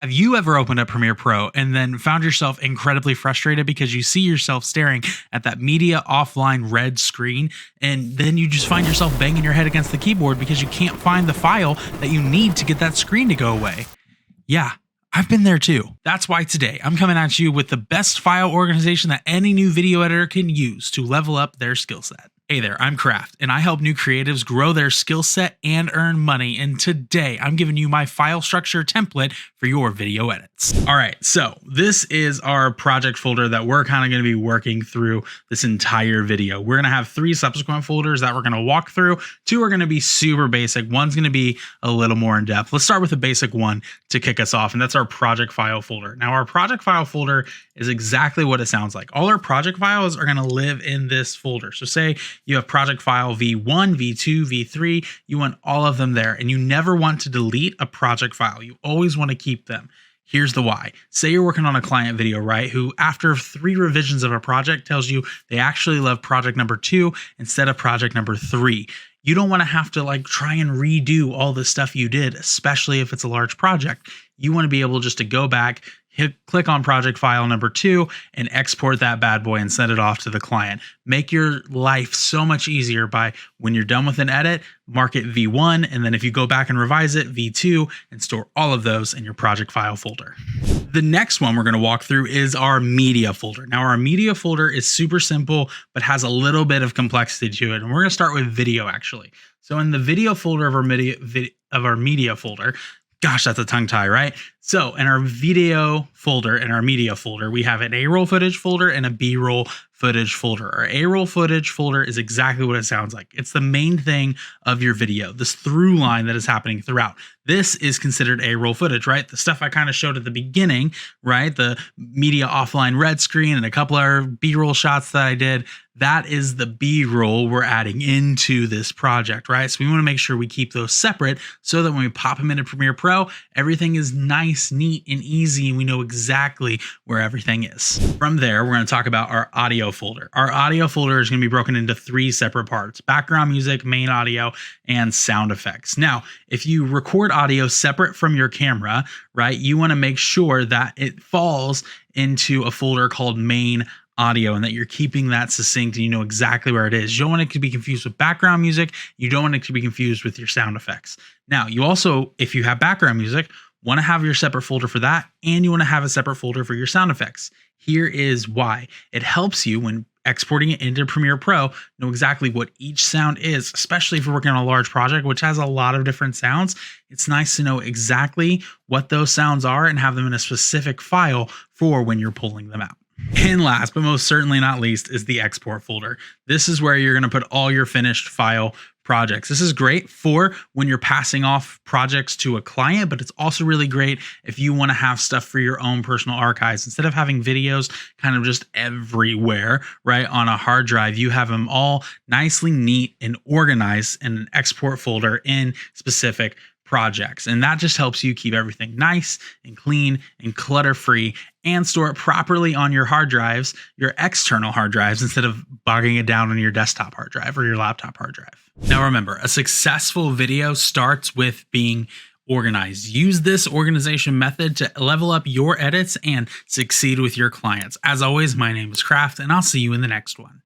Have you ever opened up Premiere Pro and then found yourself incredibly frustrated because you see yourself staring at that media offline red screen, and then you just find yourself banging your head against the keyboard because you can't find the file that you need to get that screen to go away? Yeah, I've been there too. That's why today I'm coming at you with the best file organization that any new video editor can use to level up their skill set. Hey there, I'm Craft, and I help new creatives grow their skill set and earn money. And today I'm giving you my file structure template for your video edits. All right, so this is our project folder that we're kind of going to be working through this entire video. We're going to have 3 subsequent folders that we're going to walk through. 2 are going to be super basic. One's going to be a little more in depth. Let's start with the basic one to kick us off, and that's our project file folder. Now, our project file folder is exactly what it sounds like. All our project files are going to live in this folder. So say you have project file V1, V2, V3, you want all of them there, and you never want to delete a project file. You always want to keep them. Here's the why. Say you're working on a client video, right? Who after 3 revisions of a project tells you they actually love project number 2 instead of project number 3. You don't want to have to try and redo all the stuff you did, especially if it's a large project. You want to be able just to go back, click on project file number 2 and export that bad boy and send it off to the client. Make your life so much easier by when you're done with an edit, mark it V1, and then if you go back and revise it, V2, and store all of those in your project file folder. The next one we're going to walk through is our media folder. Now, our media folder is super simple, but has a little bit of complexity to it. And we're going to start with video actually. So in the video folder of our media folder, gosh, that's a tongue tie, right? So in our video folder and our media folder, we have an A-roll footage folder and a B-roll footage folder. Our A-roll footage folder is exactly what it sounds like. It's the main thing of your video, this through line that is happening throughout. This is considered A-roll footage, right? The stuff I kind of showed at the beginning, right? The media offline red screen and a couple of B-roll shots that I did. That is the B-roll we're adding into this project, right? So we want to make sure we keep those separate so that when we pop them into Premiere Pro, everything is nice, neat, and easy, and we know exactly where everything is. From there, we're going to talk about our audio folder. Our audio folder is going to be broken into 3 separate parts: background music, main audio, and sound effects. Now, if you record audio separate from your camera, right, you want to make sure that it falls into a folder called main audio and that you're keeping that succinct and you know exactly where it is. You don't want it to be confused with background music. You don't want it to be confused with your sound effects. Now, you also, if you have background music, want to have your separate folder for that, and you want to have a separate folder for your sound effects. Here is why. It helps you when exporting it into Premiere Pro know exactly what each sound is, especially if you're working on a large project, which has a lot of different sounds. It's nice to know exactly what those sounds are and have them in a specific file for when you're pulling them out. And last, but most certainly not least, is the export folder. This is where you're going to put all your finished file projects. This is great for when you're passing off projects to a client, but it's also really great if you want to have stuff for your own personal archives. Instead of having videos kind of just everywhere, right, on a hard drive, you have them all nicely neat and organized in an export folder in specific projects. And that just helps you keep everything nice and clean and clutter-free and store it properly on your hard drives, your external hard drives, instead of bogging it down on your desktop hard drive or your laptop hard drive. Now remember, a successful video starts with being organized. Use this organization method to level up your edits and succeed with your clients. As always, my name is Craft, and I'll see you in the next one.